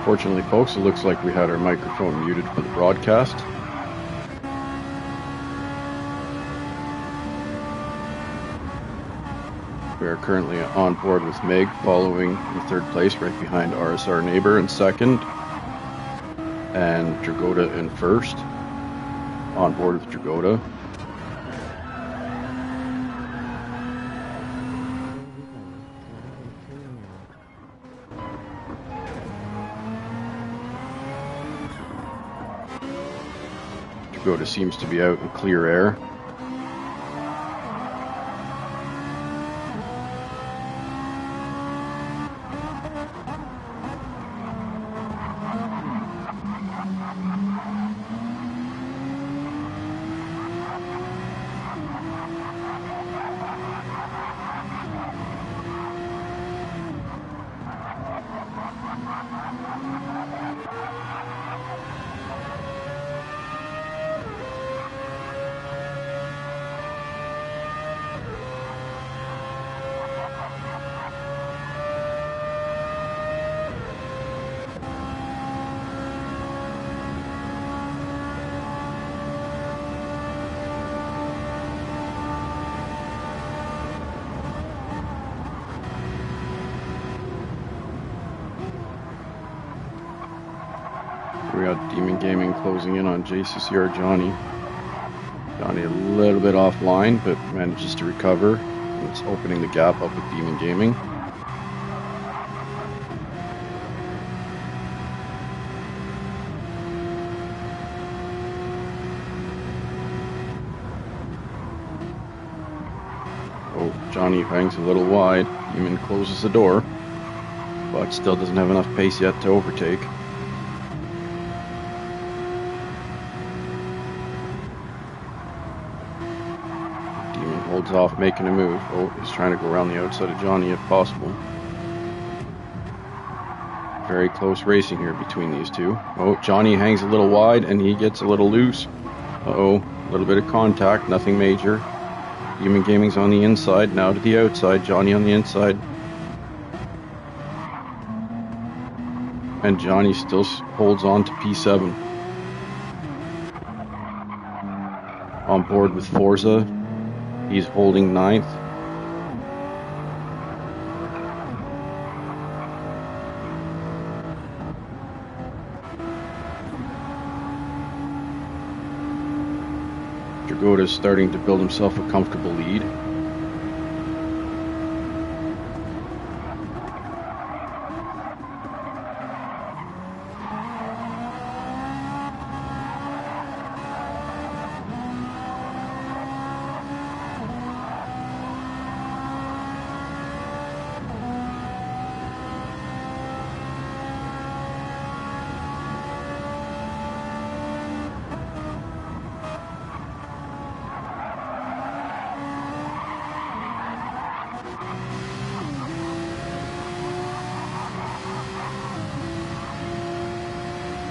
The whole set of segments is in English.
Fortunately, folks, it looks like we had our microphone muted for the broadcast. We are currently on board with Meg, following in third place, right behind RSR Neighbor in second, and Dragoda in first. On board with Dragoda. Dragoda seems to be out in clear air. We got Demon Gaming closing in on JCCR Johnny. Johnny a little bit offline, but manages to recover. And it's opening the gap up with Demon Gaming. Oh, Johnny hangs a little wide. Demon closes the door, but still doesn't have enough pace yet to overtake. Holds off making a move. Oh, he's trying to go around the outside of Johnny if possible. Very close racing here between these two. Oh, Johnny hangs a little wide and he gets a little loose. Uh-oh, a little bit of contact, nothing major. Demon Gaming's on the inside, now to the outside, Johnny on the inside. And Johnny still holds on to P7. On board with Forza. He's holding ninth. Dragoda's starting to build himself a comfortable lead.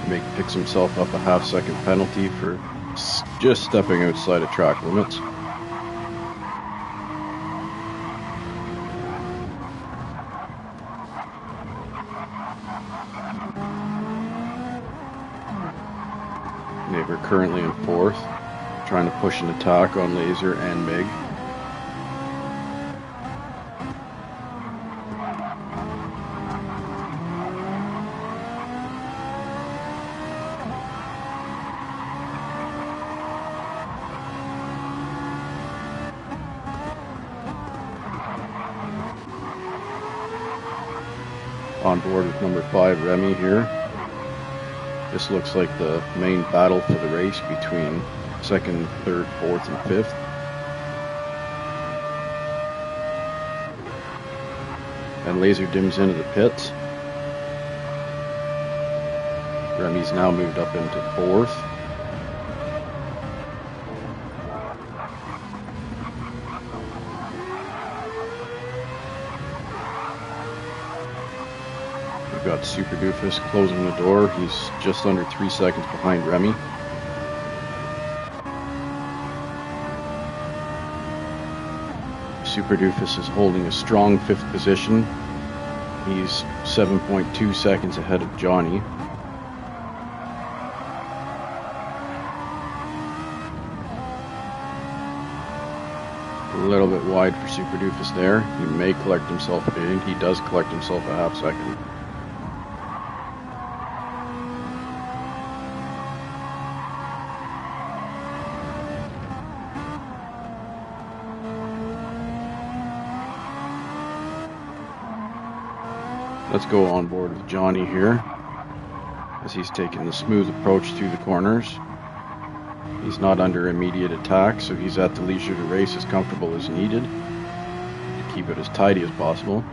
Meg picks himself up a half-second penalty for just stepping outside of track limits. Neighbor currently in fourth, trying to push an attack on Laser and Meg. On board with number 5, Remy here. This looks like the main battle for the race between second, third, fourth, and fifth. And Laser dims into the pits. Remy's now moved up into fourth. We've got Super Doofus closing the door. He's just under 3 seconds behind Remy. Super Doofus is holding a strong 5th position. He's 7.2 seconds ahead of Johnny. A little bit wide for Super Doofus there. He may collect himself a big. He does collect himself a half second. Let's go on board with Johnny here, as he's taking the smooth approach through the corners. He's not under immediate attack, so he's at the leisure to race as comfortable as needed to keep it as tidy as possible.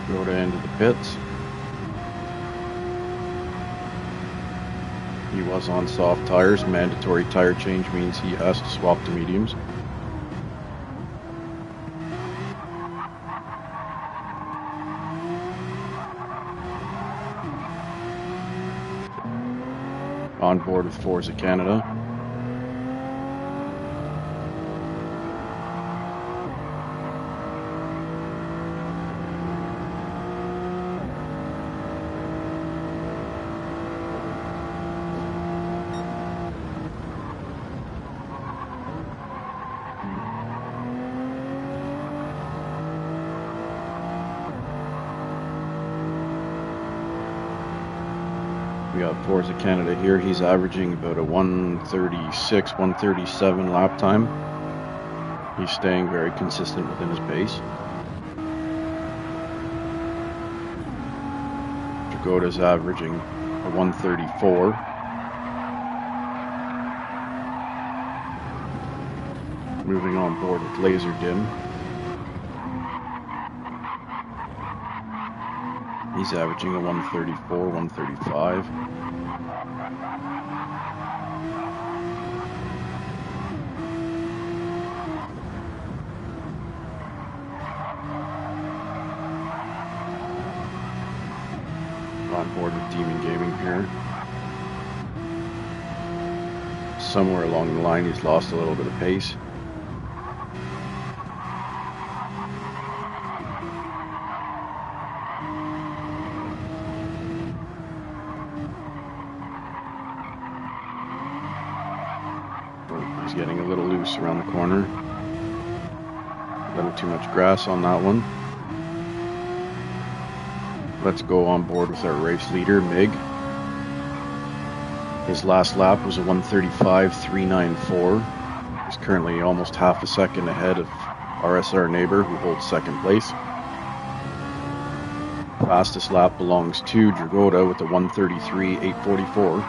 Go to end of the pits. He was on soft tires. Mandatory tire change means he has to swap to mediums. On board with Forza Canada. We got Forza Canada here. He's averaging about a 136, 137 lap time. He's staying very consistent within his pace. Jagoda's averaging a 134. Moving on board with Laser Dim. He's averaging a 134, 135. On board with Demon Gaming here. Somewhere along the line he's lost a little bit of pace. He's getting a little loose around the corner. A little too much grass on that one. Let's go on board with our race leader, Mig. His last lap was a 135.394. He's currently almost half a second ahead of RSR Neighbor, who holds second place. Fastest lap belongs to Dragoda with a 133.844.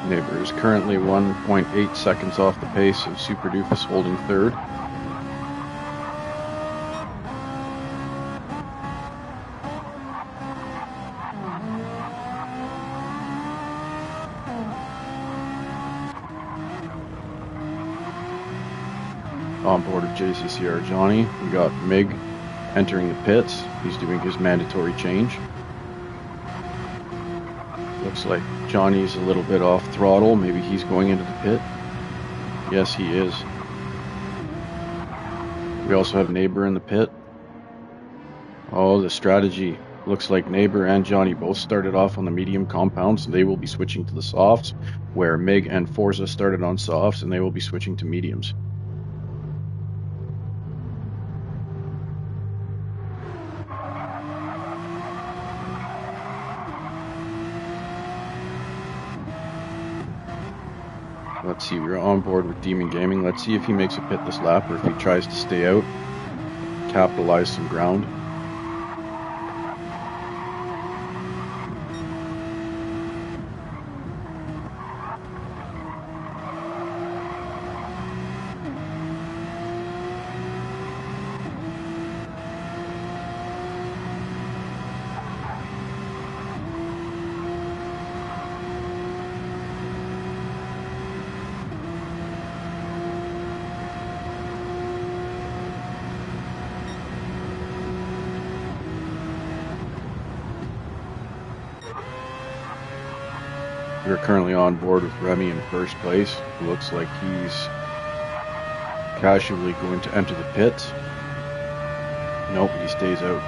Neighbor is currently 1.8 seconds off the pace of Super Doofus, holding third. On board of JCCR Johnny, we got Mig entering the pits. He's doing his mandatory change. Looks like Johnny's a little bit off throttle. Maybe he's going into the pit. Yes, he is. We also have Neighbor in the pit. Oh, the strategy. Looks like Neighbor and Johnny both started off on the medium compounds. They will be switching to the softs, where Mig and Forza started on softs, and they will be switching to mediums. Let's see, we're on board with Demon Gaming. Let's see if he makes a pit this lap or if he tries to stay out, capitalize some ground. We're currently on board with Remy in first place. It looks like he's casually going to enter the pits. Nope, he stays out.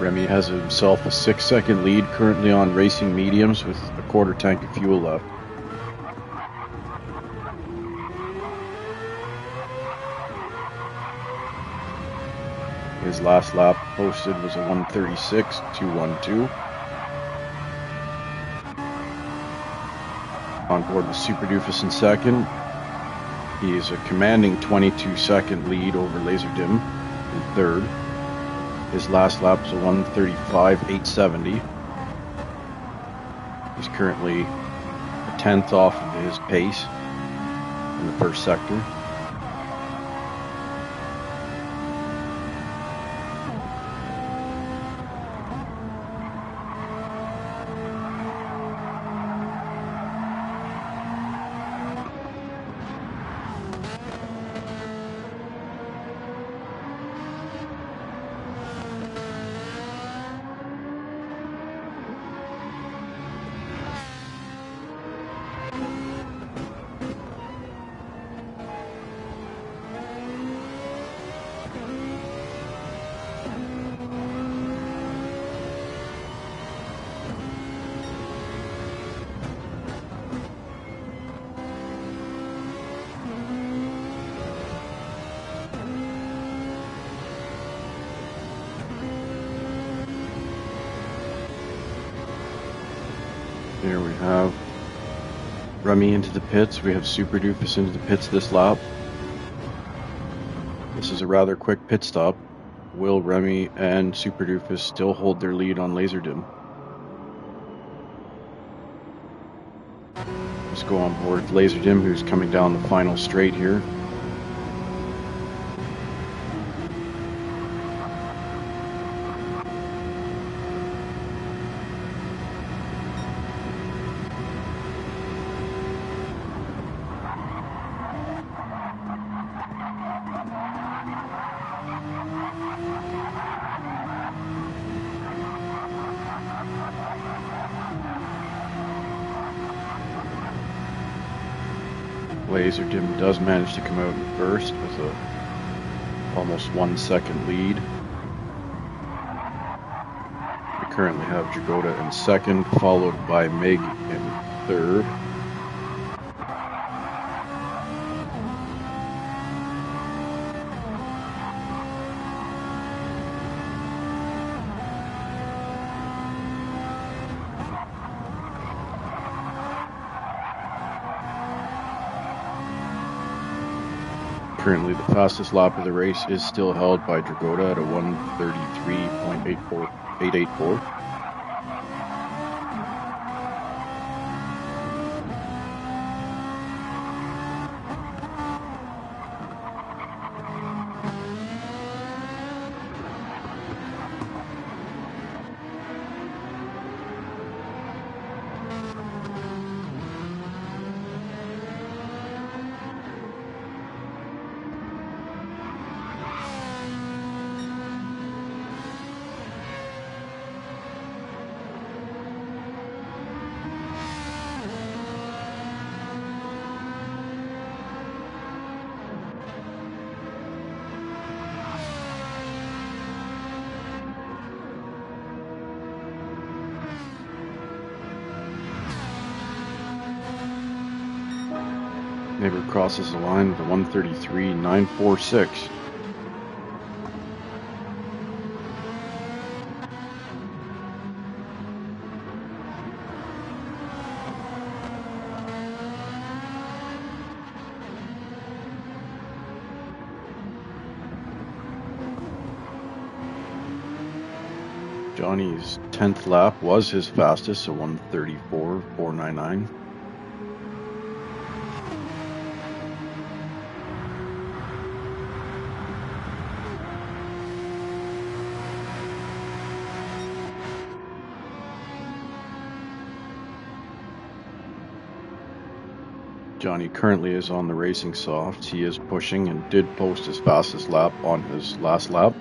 Remy has himself a 6-second lead, currently on racing mediums with a quarter tank of fuel left. His last lap posted was a 1:36.212. On board with Super Doofus in second. He is a commanding 22-second lead over Laserdym in third. His last lap was a 1:35.870. He's currently a tenth off of his pace in the first sector. Here we have Remy into the pits. We have Super Doofus into the pits this lap. This is a rather quick pit stop. Will Remy and Super Doofus still hold their lead on Laserdym? Let's go on board with Laserdym, who's coming down the final straight here. Laserdym does manage to come out in first with a almost 1 second lead. We currently have Dragoda in second, followed by Mig in third. Currently, the fastest lap of the race is still held by Dragoda at a 1:33.884. Neighbor crosses the line with a 1:33.946. Johnny's 10th lap was his fastest, so 1:34.499. Johnny currently is on the racing softs. He is pushing and did post his fastest lap on his last lap.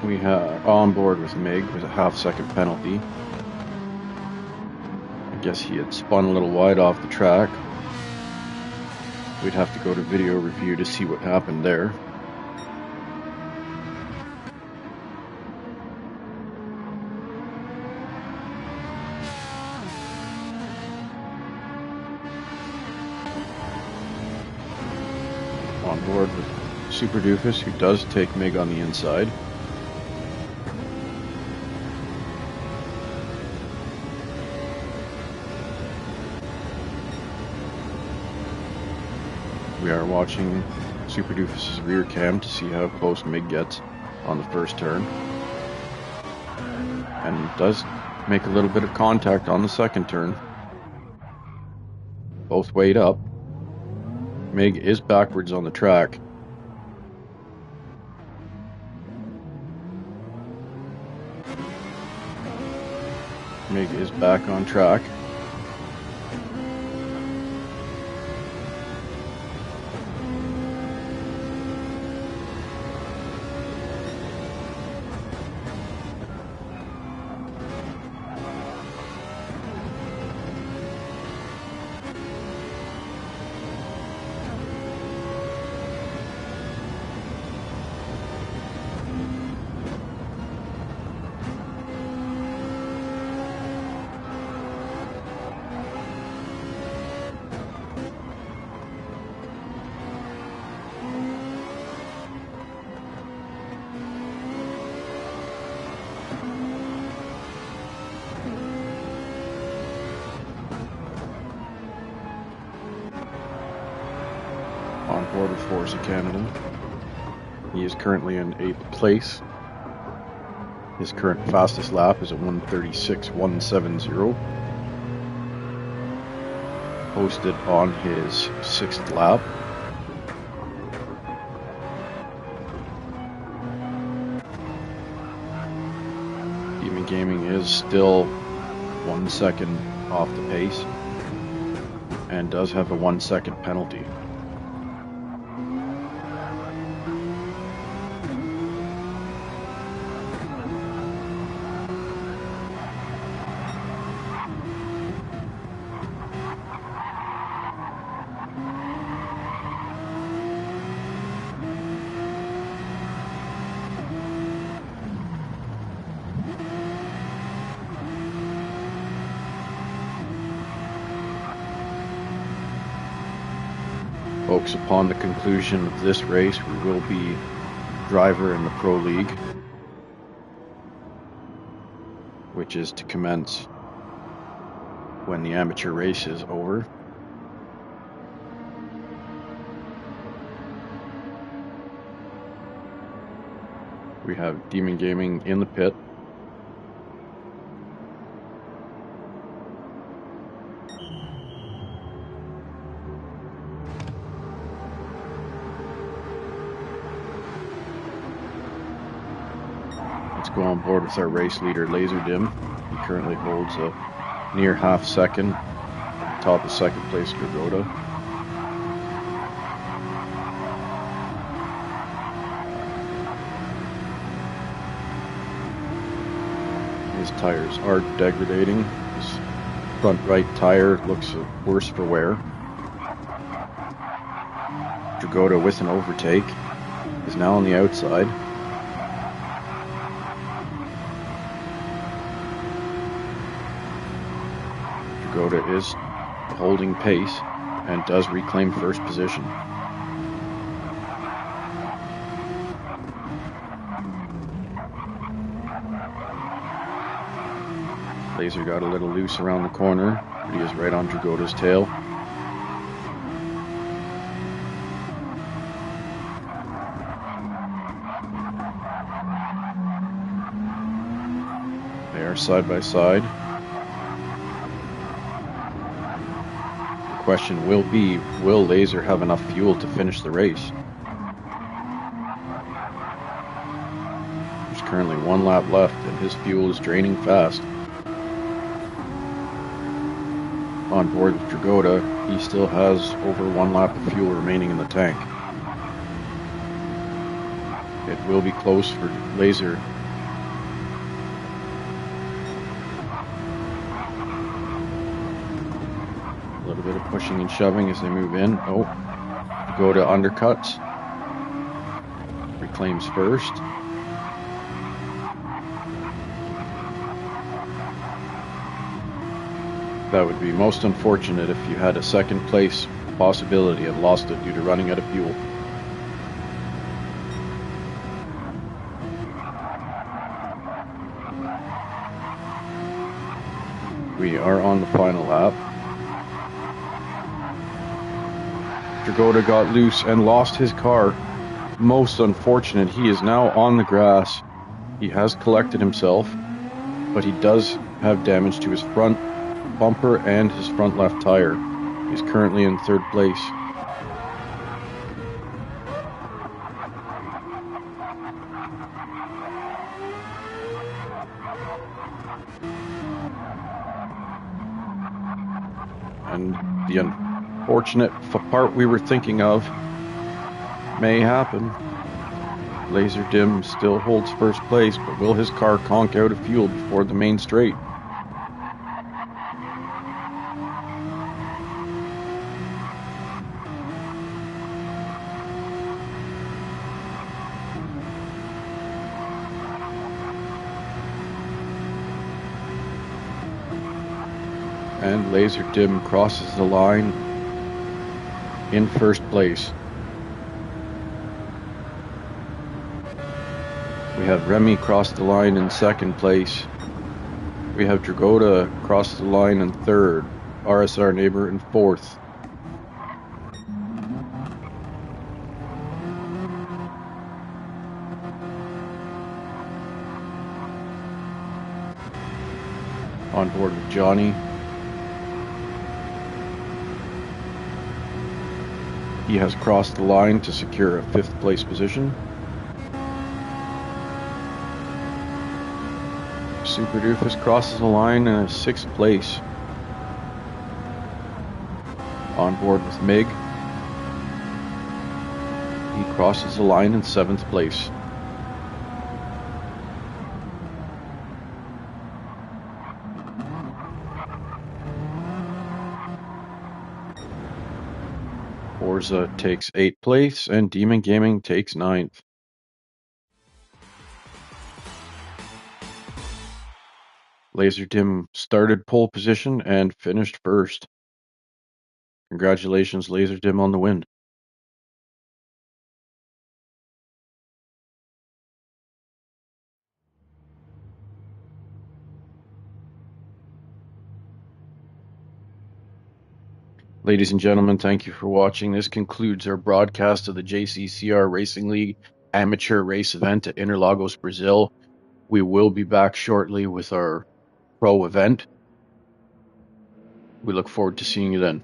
We have on board with Mig with a half-second penalty. I guess he had spun a little wide off the track. We'd have to go to video review to see what happened there. On board with Super Doofus, who does take Mig on the inside. We are watching Super Doofus's rear cam to see how close Mig gets on the first turn. And does make a little bit of contact on the second turn. Both weighed up. Mig is backwards on the track. Mig is back on track. On board with Forza Canada. He is currently in 8th place. His current fastest lap is at 1:36.170. Posted on his 6th lap. Demon Gaming is still 1 second off the pace and does have a 1 second penalty. Folks, upon the conclusion of this race, we will be driver in the Pro League, which is to commence when the amateur race is over. We have Demon Gaming in the pit. Let's go on board with our race leader, Laserdim. He currently holds a near half second, top of second place, Dragoda. His tires are degrading. His front right tire looks worse for wear. Dragoda with an overtake is now on the outside. Dragoda is holding pace and does reclaim first position. Laser got a little loose around the corner, but he is right on Dragota's tail. They are side by side. The question will be, will Laser have enough fuel to finish the race? There's currently 1 lap left and his fuel is draining fast. On board with Dragota, he still has over 1 lap of fuel remaining in the tank. It will be close for Laser. A little bit of pushing and shoving as they move in. Oh, Dragota undercuts. Reclaims first. That would be most unfortunate if you had a second place possibility and lost it due to running out of fuel. We are on the final lap. Dragota got loose and lost his car. Most unfortunate. He is now on the grass. He has collected himself, but he does have damage to his front bumper and his front left tire. He's currently in 3rd place. And the unfortunate part we were thinking of may happen. Laser Dim still holds 1st place, but will his car conk out of fuel before the main straight? And Laser Dim crosses the line in 1st place. We have Remy cross the line in 2nd place. We have Dragota cross the line in 3rd. RSR Neighbor in 4th. On board with Johnny. He has crossed the line to secure a 5th place position. Super Doofus crosses the line in 6th place. On board with Mig. He crosses the line in 7th place. Forza takes 8th place and Demon Gaming takes 9th. Laser Dim started pole position and finished 1st. Congratulations, Laser Dim, on the win. Ladies and gentlemen, thank you for watching. This concludes our broadcast of the JCCR Racing League amateur race event at Interlagos, Brazil. We will be back shortly with our pro event. We look forward to seeing you then.